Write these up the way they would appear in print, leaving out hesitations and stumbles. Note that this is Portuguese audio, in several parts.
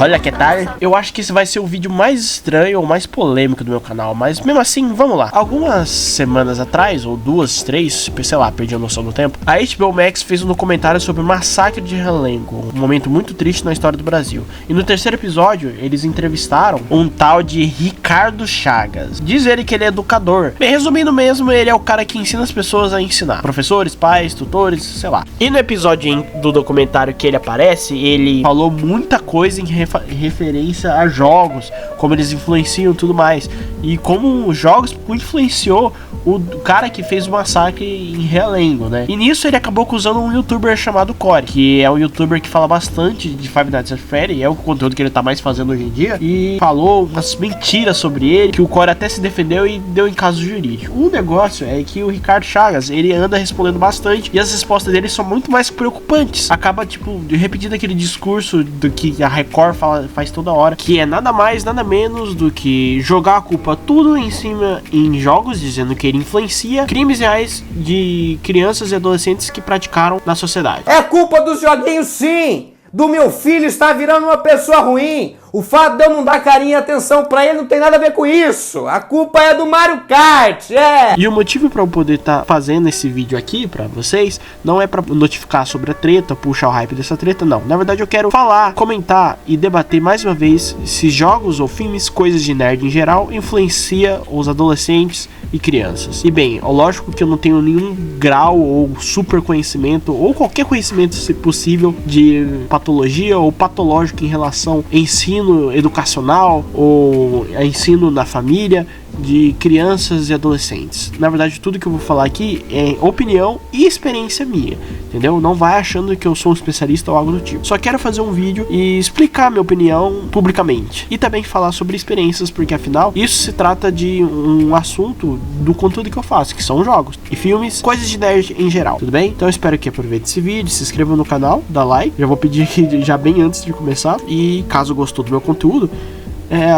Olha que tal? Eu acho que esse vai ser o vídeo mais estranho ou mais polêmico do meu canal, mas mesmo assim, vamos lá. Algumas semanas atrás, ou 2, 3, sei lá, perdi a noção do tempo, a HBO Max fez um documentário sobre o massacre de Realengo, um momento muito triste na história do Brasil. E no terceiro episódio, eles entrevistaram um tal de Ricardo Chagas. Diz ele que ele é educador. Bem, resumindo mesmo, ele é o cara que ensina as pessoas a ensinar. Professores, pais, tutores, sei lá. E no episódio do documentário que ele aparece, ele falou muita coisa em referência a jogos, como eles influenciam e tudo mais. E como os jogos influenciou o cara que fez o massacre em Realengo, né? E nisso ele acabou acusando um youtuber chamado Corey, que é um youtuber que fala bastante de Five Nights at Freddy's, é o conteúdo que ele tá mais fazendo hoje em dia, e falou umas mentiras sobre ele, que o Corey até se defendeu e deu em caso jurídico. O negócio é que o Ricardo Chagas, ele anda respondendo bastante, e as respostas dele são muito mais preocupantes. Acaba, tipo, repetindo aquele discurso do que a Record faz toda hora, que é nada mais, nada menos do que jogar a culpa tudo em cima em jogos, dizendo que ele influencia crimes reais de crianças e adolescentes que praticaram na sociedade. É culpa dos joguinhos, sim! Do meu filho estar virando uma pessoa ruim. O fato de eu não dar carinho e atenção pra ele não tem nada a ver com isso. A culpa é do Mario Kart, é! E o motivo pra eu poder estar fazendo esse vídeo aqui pra vocês não é pra notificar sobre a treta, puxar o hype dessa treta, não. Na verdade eu quero falar, comentar e debater mais uma vez se jogos ou filmes, coisas de nerd em geral, influencia os adolescentes e crianças. E bem, lógico que eu não tenho nenhum grau ou super conhecimento ou qualquer conhecimento, se possível, de patologia ou patológico em relação a ensino educacional ou ensino na família de crianças e adolescentes. Na verdade, tudo que eu vou falar aqui é opinião e experiência minha, entendeu? Não vai achando que eu sou um especialista ou algo do tipo. Só quero fazer um vídeo e explicar minha opinião publicamente. E também falar sobre experiências, porque afinal, isso se trata de um assunto do conteúdo que eu faço, que são jogos e filmes, coisas de nerd em geral, tudo bem? Então eu espero que aproveite esse vídeo, se inscreva no canal, dá like, já vou pedir aqui já bem antes de começar, e caso gostou do meu conteúdo,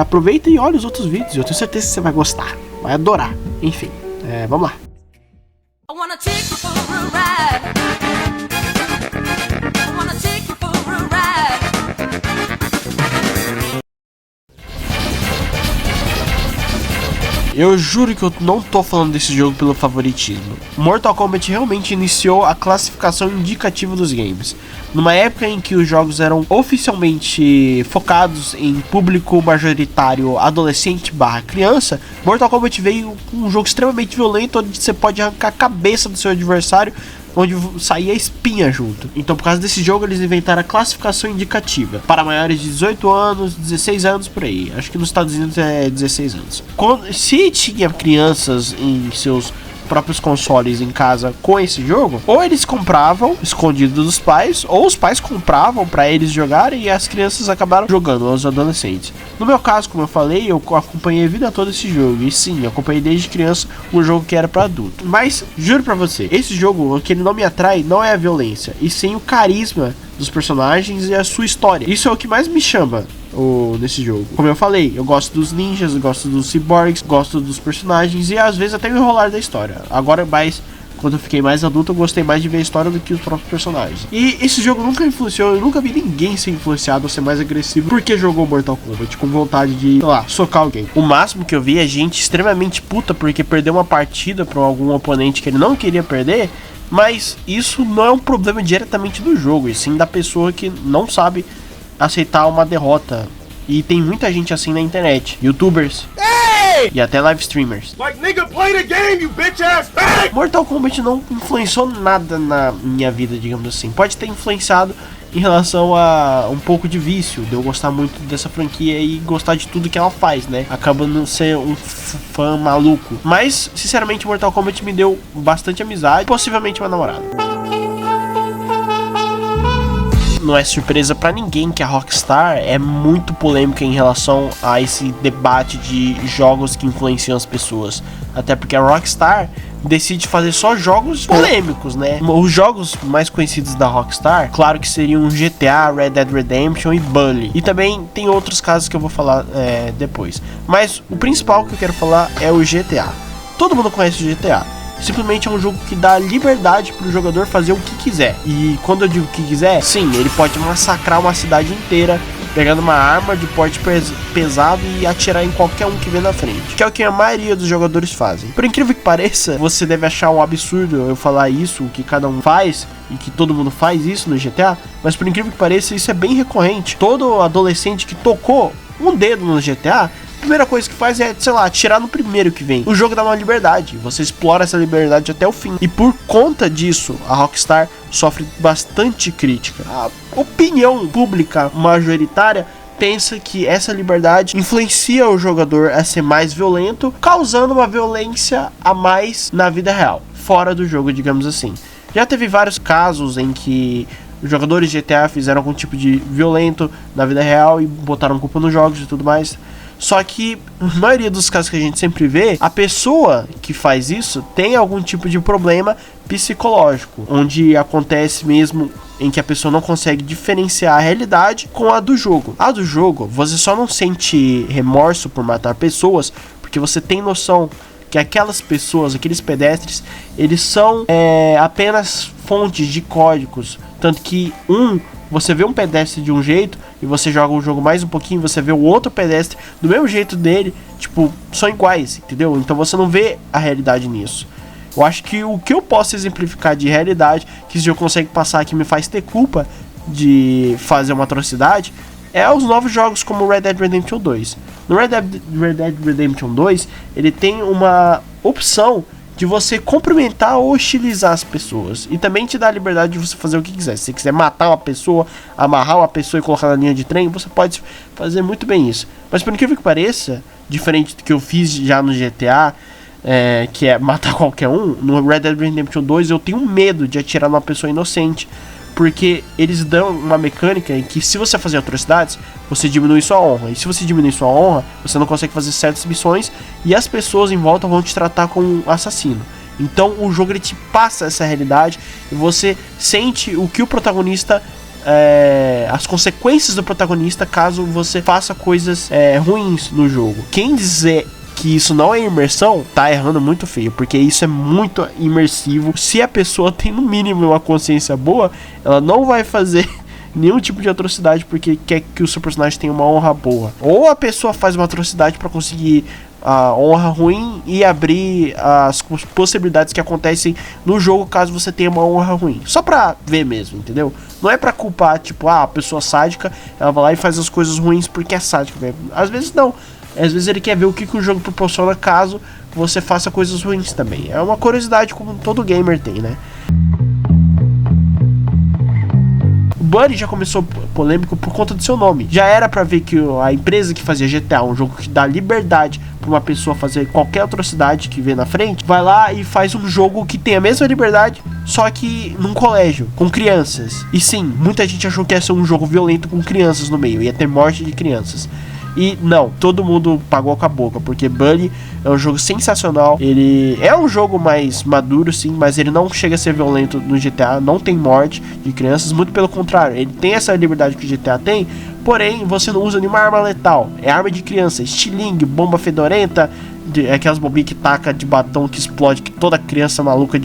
aproveita e olha os outros vídeos, eu tenho certeza que você vai gostar, vai adorar. Enfim, vamos lá. Eu juro que eu não tô falando desse jogo pelo favoritismo. Mortal Kombat realmente iniciou a classificação indicativa dos games. Numa época em que os jogos eram oficialmente focados em público majoritário adolescente / criança, Mortal Kombat veio com um jogo extremamente violento, onde você pode arrancar a cabeça do seu adversário, onde saía espinha junto. Então, por causa desse jogo, eles inventaram a classificação indicativa para maiores de 18 anos, 16 anos, por aí. Acho que nos Estados Unidos é 16 anos. Se tinha crianças em seus próprios consoles em casa com esse jogo, ou eles compravam escondido dos pais, ou os pais compravam para eles jogarem e as crianças acabaram jogando, os adolescentes. No meu caso, como eu falei, eu acompanhei a vida toda esse jogo, e sim, eu acompanhei desde criança um jogo que era para adulto. Mas, juro pra você, esse jogo, o que ele não me atrai não é a violência, e sim o carisma dos personagens e a sua história. Isso é o que mais me chama nesse jogo. Como eu falei, eu gosto dos ninjas, eu gosto dos cyborgs, gosto dos personagens e às vezes até o enrolar da história. Agora, mais quando eu fiquei mais adulto, eu gostei mais de ver a história do que os próprios personagens. E esse jogo nunca influenciou, eu nunca vi ninguém ser influenciado ou ser mais agressivo porque jogou Mortal Kombat com vontade de, sei lá, socar alguém. O máximo que eu vi é gente extremamente puta porque perdeu uma partida para algum oponente que ele não queria perder. Mas isso não é um problema diretamente do jogo, e sim da pessoa que não sabe aceitar uma derrota. E tem muita gente assim na internet, youtubers e até live streamers. Mortal Kombat não influenciou nada na minha vida, digamos assim. Pode ter influenciado em relação a um pouco de vício, de eu gostar muito dessa franquia e gostar de tudo que ela faz, né? Acabando ser um fã maluco. Mas, sinceramente, Mortal Kombat me deu bastante amizade, possivelmente uma namorada. Não é surpresa pra ninguém que a Rockstar é muito polêmica em relação a esse debate de jogos que influenciam as pessoas. Até porque a Rockstar decide fazer só jogos polêmicos, né? Os jogos mais conhecidos da Rockstar, claro que seriam GTA, Red Dead Redemption e Bully. E também tem outros casos que eu vou falar depois. Mas o principal que eu quero falar é o GTA. Todo mundo conhece o GTA. Simplesmente é um jogo que dá liberdade pro jogador fazer o que quiser. E quando eu digo o que quiser, sim, ele pode massacrar uma cidade inteira pegando uma arma de porte pesado e atirar em qualquer um que vê na frente, que é o que a maioria dos jogadores fazem. Por incrível que pareça, você deve achar um absurdo eu falar isso, que cada um faz e que todo mundo faz isso no GTA, mas por incrível que pareça, isso é bem recorrente. Todo adolescente que tocou um dedo no GTA, a primeira coisa que faz é, sei lá, atirar no primeiro que vem. O jogo dá uma liberdade, você explora essa liberdade até o fim. E por conta disso, a Rockstar sofre bastante crítica. A opinião pública majoritária pensa que essa liberdade influencia o jogador a ser mais violento, causando uma violência a mais na vida real, fora do jogo, digamos assim. Já teve vários casos em que os jogadores de GTA fizeram algum tipo de violento na vida real e botaram culpa nos jogos e tudo mais. Só que, na maioria dos casos que a gente sempre vê, a pessoa que faz isso tem algum tipo de problema psicológico, onde acontece mesmo em que a pessoa não consegue diferenciar a realidade com a do jogo. A do jogo, você só não sente remorso por matar pessoas, porque você tem noção que aquelas pessoas, aqueles pedestres, eles são apenas fontes de códigos. Tanto que você vê um pedestre de um jeito e você joga o jogo mais um pouquinho, você vê o outro pedestre do mesmo jeito dele, tipo, são iguais, entendeu? Então você não vê a realidade nisso. Eu acho que o que eu posso exemplificar de realidade, que esse jogo consegue passar, que me faz ter culpa de fazer uma atrocidade, é os novos jogos como Red Dead Redemption 2. No Red Dead Redemption 2, ele tem uma opção de você cumprimentar ou hostilizar as pessoas. E também te dá a liberdade de você fazer o que quiser. Se você quiser matar uma pessoa, amarrar uma pessoa e colocar na linha de trem, você pode fazer muito bem isso. Mas por incrível que pareça, diferente do que eu fiz já no GTA, que é matar qualquer um, no Red Dead Redemption 2 eu tenho medo de atirar numa pessoa inocente. Porque eles dão uma mecânica em que se você fazer atrocidades, você diminui sua honra. E se você diminui sua honra, você não consegue fazer certas missões e as pessoas em volta vão te tratar como um assassino. Então o jogo ele te passa essa realidade e você sente o que o protagonista... as consequências do protagonista caso você faça coisas ruins no jogo. Quem dizer que isso não é imersão, tá errando muito feio, porque isso é muito imersivo. Se a pessoa tem no mínimo uma consciência boa, ela não vai fazer nenhum tipo de atrocidade porque quer que o seu personagem tenha uma honra boa. Ou a pessoa faz uma atrocidade para conseguir a honra ruim e abrir as possibilidades que acontecem no jogo caso você tenha uma honra ruim. Só pra ver mesmo, entendeu? Não é pra culpar, tipo, a pessoa sádica, ela vai lá e faz as coisas ruins porque é sádica, velho. Às vezes não. Às vezes ele quer ver o que o jogo proporciona caso você faça coisas ruins também. É uma curiosidade como todo gamer tem, né? O Bunny já começou polêmico por conta do seu nome. Já era pra ver que a empresa que fazia GTA, um jogo que dá liberdade pra uma pessoa fazer qualquer atrocidade que vê na frente, vai lá e faz um jogo que tem a mesma liberdade, só que num colégio, com crianças. E sim, muita gente achou que ia ser um jogo violento com crianças no meio, ia ter morte de crianças. E não, todo mundo pagou com a boca, porque Bunny é um jogo sensacional. Ele é um jogo mais maduro, sim, mas ele não chega a ser violento no GTA. Não tem morte de crianças, muito pelo contrário. Ele tem essa liberdade que o GTA tem, porém você não usa nenhuma arma letal. É arma de criança, estilingue, bomba fedorenta, aquelas bombinhas que taca de batom que explode, que toda criança maluca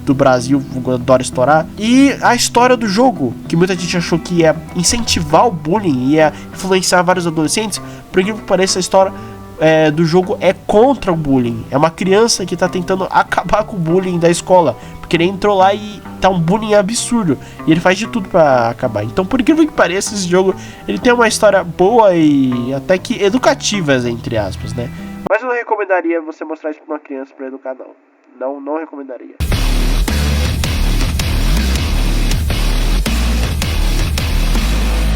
do Brasil adora estourar. E a história do jogo, que muita gente achou que ia incentivar o bullying, ia influenciar vários adolescentes, por incrível que pareça, a história do jogo é contra o bullying. É uma criança que tá tentando acabar com o bullying da escola, porque ele entrou lá e tá um bullying absurdo, e ele faz de tudo pra acabar. Então, por incrível que pareça, esse jogo ele tem uma história boa e até que educativas, entre aspas, né? Mas eu não recomendaria você mostrar isso pra uma criança pra educar, não. Não recomendaria.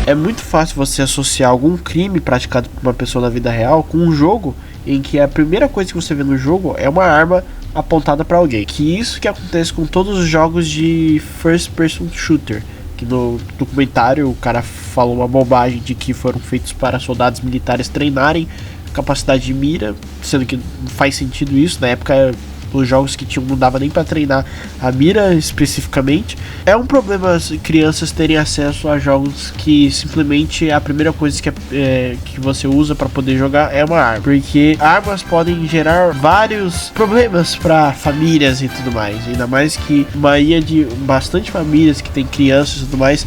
É muito fácil você associar algum crime praticado por uma pessoa na vida real com um jogo em que a primeira coisa que você vê no jogo é uma arma apontada pra alguém. Que isso que acontece com todos os jogos de first person shooter. Que no documentário o cara falou uma bobagem de que foram feitos para soldados militares treinarem capacidade de mira, sendo que não faz sentido isso. Na época os jogos que tinham não dava nem para treinar a mira especificamente. É um problema as crianças terem acesso a jogos que simplesmente a primeira coisa que você usa para poder jogar é uma arma, porque armas podem gerar vários problemas para famílias e tudo mais, ainda mais que maioria de bastante famílias que tem crianças e tudo mais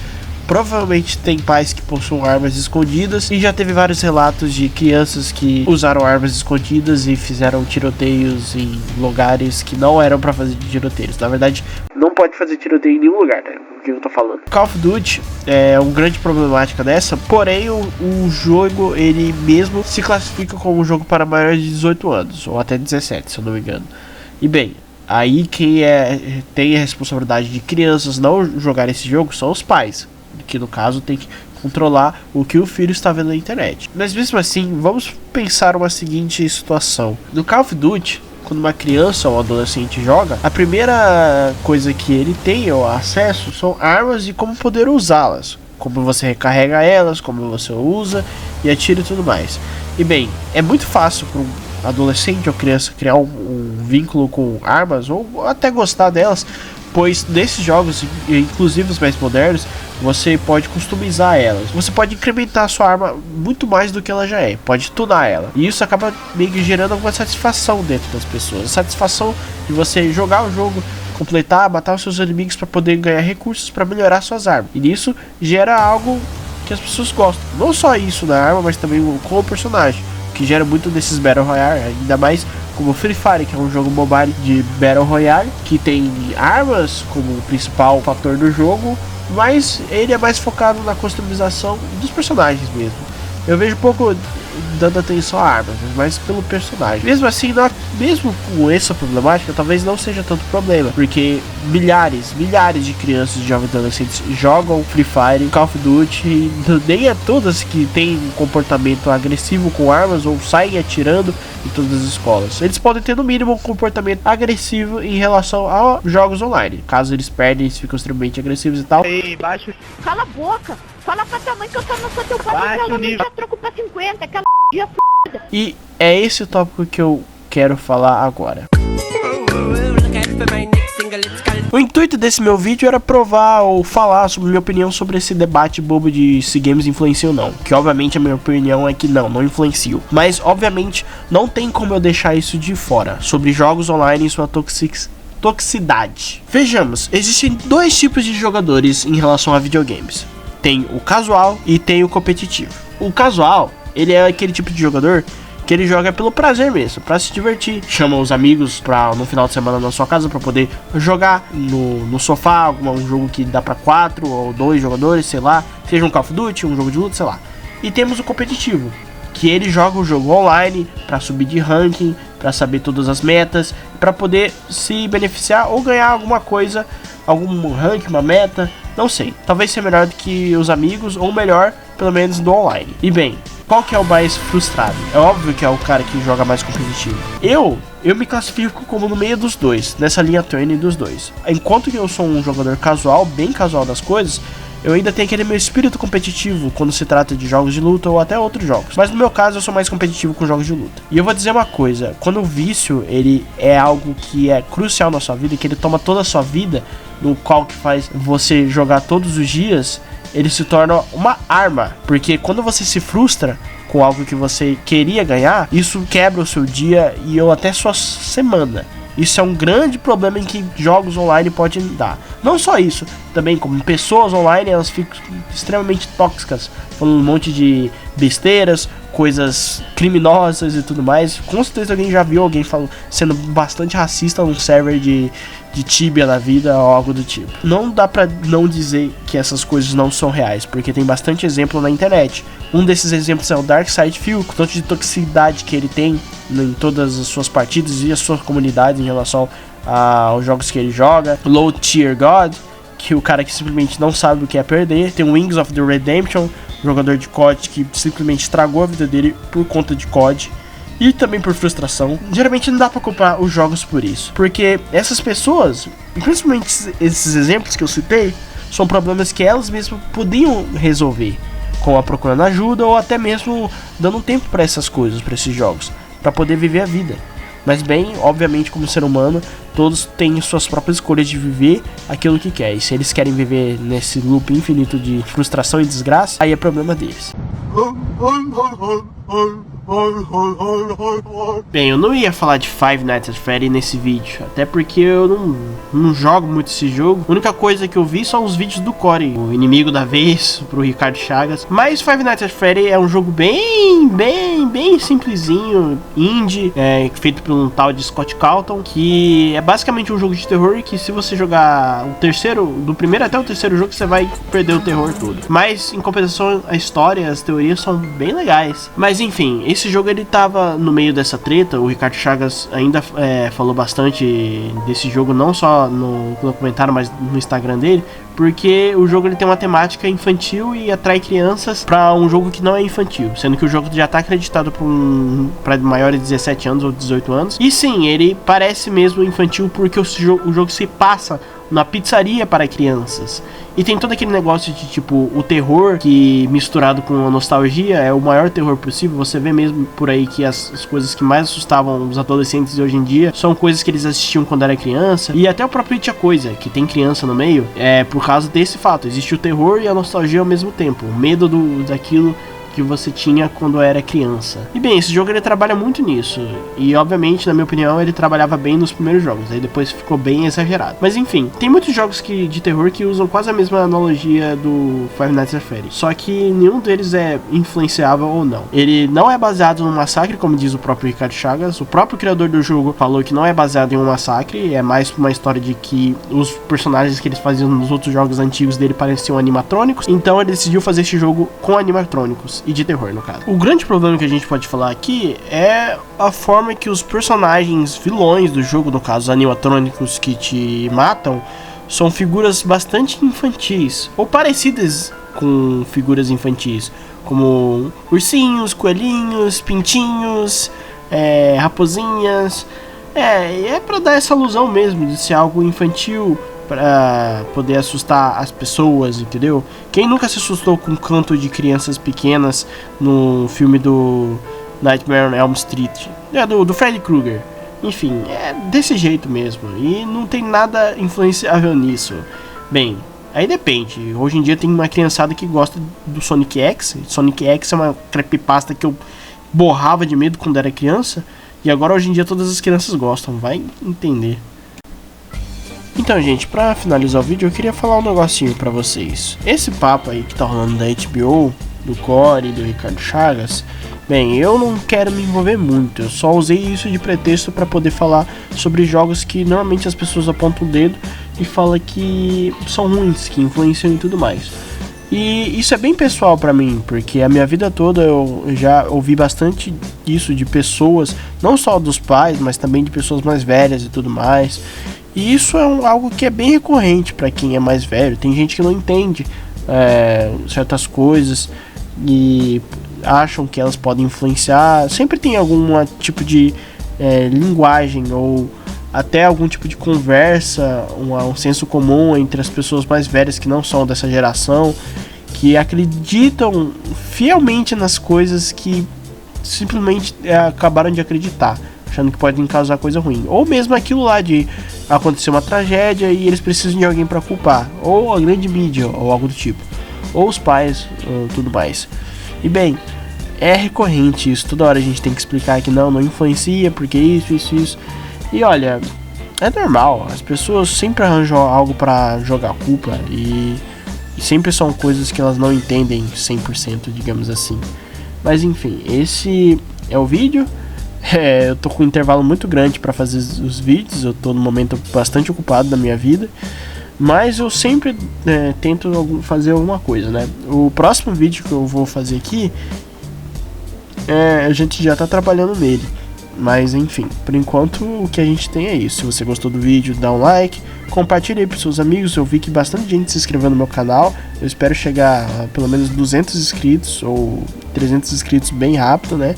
Provavelmente tem pais que possuem armas escondidas, e já teve vários relatos de crianças que usaram armas escondidas e fizeram tiroteios em lugares que não eram pra fazer tiroteios. Na verdade, não pode fazer tiroteio em nenhum lugar, né? O que eu tô falando. Call of Duty é uma grande problemática dessa, porém o jogo, ele mesmo se classifica como um jogo para maiores de 18 anos, ou até 17, se eu não me engano. E bem, aí quem tem a responsabilidade de crianças não jogar esse jogo são os pais, que no caso tem que controlar o que o filho está vendo na internet. Mas mesmo assim, vamos pensar uma seguinte situação. No Call of Duty, quando uma criança ou um adolescente joga, a primeira coisa que ele tem o acesso são armas e como poder usá-las, como você recarrega elas, como você usa e atira e tudo mais. E bem, é muito fácil para um adolescente ou criança criar um vínculo com armas ou até gostar delas, pois nesses jogos, inclusive os mais modernos, você pode customizar elas. Você pode incrementar a sua arma muito mais do que ela já é, pode tunar ela. E isso acaba meio que gerando alguma satisfação dentro das pessoas. A satisfação de você jogar o jogo, completar, matar os seus inimigos para poder ganhar recursos para melhorar suas armas. E isso gera algo que as pessoas gostam. Não só isso na arma, mas também com o personagem, que gera muito desses Battle Royale, ainda mais como Free Fire, que é um jogo mobile de Battle Royale, que tem armas como o principal fator do jogo, mas ele é mais focado na customização dos personagens mesmo. Eu vejo pouco dando atenção a armas, mas mais pelo personagem. Mesmo assim, mesmo com essa problemática, talvez não seja tanto problema, porque milhares de crianças e jovens adolescentes jogam Free Fire, Call of Duty, e nem é todas que têm um comportamento agressivo com armas ou saem atirando em todas as escolas. Eles podem ter no mínimo um comportamento agressivo em relação a jogos online. Caso eles perdem, eles ficam extremamente agressivos e tal. Ei, baixo. Cala a boca! Fala pra tua mãe que eu só não sou teu pai, Baixa porque ela o não nível. já trocou pra 50, aquela dia f***da. E é esse o tópico que eu quero falar agora. O intuito desse meu vídeo era provar ou falar sobre minha opinião sobre esse debate bobo de se games influenciam ou não. Que obviamente a minha opinião é que não influenciam. Mas obviamente não tem como eu deixar isso de fora, sobre jogos online e sua toxicidade. Vejamos, existem dois tipos de jogadores em relação a videogames. Tem o casual e tem o competitivo. O casual, ele é aquele tipo de jogador que ele joga pelo prazer mesmo, pra se divertir. Chama os amigos pra no final de semana na sua casa pra poder jogar no sofá, um jogo que dá pra 4 ou 2 jogadores, sei lá, seja um Call of Duty, um jogo de luta, sei lá. E temos o competitivo, que ele joga o jogo online pra subir de ranking, pra saber todas as metas, pra poder se beneficiar ou ganhar alguma coisa, algum ranking, uma meta, não sei. Talvez seja melhor do que os amigos, ou melhor, pelo menos no online. E bem, qual que é o mais frustrado? É óbvio que é o cara que joga mais competitivo. Eu me classifico como no meio dos dois, nessa linha tênue dos dois. Enquanto que eu sou um jogador casual, bem casual das coisas, eu ainda tenho aquele meu espírito competitivo quando se trata de jogos de luta ou até outros jogos. Mas no meu caso eu sou mais competitivo com jogos de luta. E eu vou dizer uma coisa, quando o vício ele é algo que é crucial na sua vida, que ele toma toda a sua vida, no qual que faz você jogar todos os dias, ele se torna uma arma. Porque quando você se frustra com algo que você queria ganhar, isso quebra o seu dia e ou até sua semana. Isso é um grande problema em que jogos online podem dar. Não só isso, também como pessoas online, elas ficam extremamente tóxicas, falando um monte de besteiras, coisas criminosas e tudo mais. Com certeza alguém já viu alguém sendo bastante racista num server de Tibia na vida ou algo do tipo. Não dá pra não dizer que essas coisas não são reais, porque tem bastante exemplo na internet. Um desses exemplos é o Darkside Phil, com o tanto de toxicidade que ele tem em todas as suas partidas e a sua comunidade em relação aos jogos que ele joga. Low Tier God, que o cara que simplesmente não sabe o que é perder. Tem o Wings of the Redemption, jogador de COD que simplesmente estragou a vida dele por conta de COD e também por frustração. Geralmente não dá pra culpar os jogos por isso, porque essas pessoas, principalmente esses exemplos que eu citei, são problemas que elas mesmas podiam resolver com a procurando ajuda ou até mesmo dando tempo para essas coisas, para esses jogos, para poder viver a vida. Mas bem, obviamente como ser humano, todos têm suas próprias escolhas de viver aquilo que quer. E se eles querem viver nesse loop infinito de frustração e desgraça, aí é problema deles. Bem, eu não ia falar de Five Nights at Freddy's nesse vídeo, até porque eu não jogo muito esse jogo. A única coisa que eu vi são os vídeos do Corey, o inimigo da vez, pro Ricardo Chagas. Mas Five Nights at Freddy's é um jogo bem simplesinho, indie, feito por um tal de Scott Calton, que é basicamente um jogo de terror que se você jogar o terceiro, do primeiro até o terceiro jogo, você vai perder o terror todo. Mas, em compensação, a história, as teorias são bem legais. Mas, enfim, esse jogo ele tava no meio dessa treta. O Ricardo Chagas ainda falou bastante desse jogo, não só no documentário, mas no Instagram dele, porque o jogo ele tem uma temática infantil e atrai crianças para um jogo que não é infantil, sendo que o jogo já tá acreditado para maiores de 17 anos ou 18 anos. E sim, ele parece mesmo infantil porque o jogo se passa na pizzaria para crianças. E tem todo aquele negócio de tipo, o terror que misturado com a nostalgia é o maior terror possível. Você vê mesmo por aí que as coisas que mais assustavam os adolescentes de hoje em dia são coisas que eles assistiam quando era criança. E até o próprio It a Coisa, que tem criança no meio, é por causa desse fato. Existe o terror e a nostalgia ao mesmo tempo. O medo daquilo que você tinha quando era criança. E bem, esse jogo ele trabalha muito nisso. E obviamente, na minha opinião, ele trabalhava bem nos primeiros jogos. Aí depois ficou bem exagerado. Mas enfim, tem muitos jogos de terror que usam quase a mesma analogia do Five Nights at Freddy's. Só que nenhum deles é influenciável ou não. Ele não é baseado num massacre, como diz o próprio Ricardo Chagas. O próprio criador do jogo falou que não é baseado em um massacre. É mais uma história de que os personagens que eles faziam nos outros jogos antigos dele pareciam animatrônicos. Então ele decidiu fazer esse jogo com animatrônicos. E de terror, no caso. O grande problema que a gente pode falar aqui é a forma que os personagens vilões do jogo, no caso, os animatrônicos que te matam, são figuras bastante infantis, ou parecidas com figuras infantis, como ursinhos, coelhinhos, pintinhos, raposinhas. É pra dar essa ilusão mesmo de ser algo infantil, pra poder assustar as pessoas, entendeu? Quem nunca se assustou com o canto de crianças pequenas no filme do Nightmare on Elm Street? Do Freddy Krueger. Enfim, é desse jeito mesmo. E não tem nada influenciável nisso. Bem, aí depende. Hoje em dia tem uma criançada que gosta do Sonic X. Sonic X é uma creepypasta que eu borrava de medo quando era criança. E agora hoje em dia todas as crianças gostam. Vai entender. Então, gente, pra finalizar o vídeo, eu queria falar um negocinho pra vocês. Esse papo aí que tá rolando da HBO, do Corey e do Ricardo Chagas, bem, eu não quero me envolver muito. Eu só usei isso de pretexto pra poder falar sobre jogos que normalmente as pessoas apontam o dedo e falam que são ruins, que influenciam e tudo mais. E isso é bem pessoal pra mim, porque a minha vida toda eu já ouvi bastante isso de pessoas, não só dos pais, mas também de pessoas mais velhas e tudo mais. E isso é algo que é bem recorrente para quem é mais velho. Tem gente que não entende certas coisas e acham que elas podem influenciar. Sempre tem algum tipo de linguagem ou até algum tipo de conversa, um senso comum entre as pessoas mais velhas que não são dessa geração, que acreditam fielmente nas coisas que simplesmente acabaram de acreditar, achando que podem causar coisa ruim. Ou mesmo aquilo lá de acontecer uma tragédia e eles precisam de alguém para culpar. Ou a grande mídia, ou algo do tipo. Ou os pais, ou tudo mais. E bem, é recorrente isso. Toda hora a gente tem que explicar que não influencia, porque isso. E olha, é normal. As pessoas sempre arranjam algo para jogar culpa. E sempre são coisas que elas não entendem 100%, digamos assim. Mas enfim, esse é o vídeo. Eu tô com um intervalo muito grande para fazer os vídeos. Eu tô num momento bastante ocupado da minha vida, mas eu sempre tento fazer alguma coisa, né? O próximo vídeo que eu vou fazer aqui, a gente já tá trabalhando nele. Mas enfim, por enquanto o que a gente tem é isso. Se você gostou do vídeo, dá um like, compartilha aí pros seus amigos. Eu vi que bastante gente se inscreveu no meu canal. Eu espero chegar a pelo menos 200 inscritos ou 300 inscritos bem rápido, né?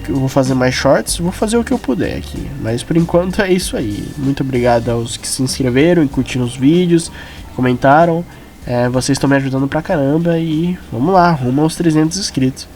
Eu vou fazer mais shorts, vou fazer o que eu puder aqui. Mas por enquanto é isso aí. Muito obrigado aos que se inscreveram e curtiram os vídeos, comentaram. Vocês estão me ajudando pra caramba e vamos lá, rumo aos 300 inscritos.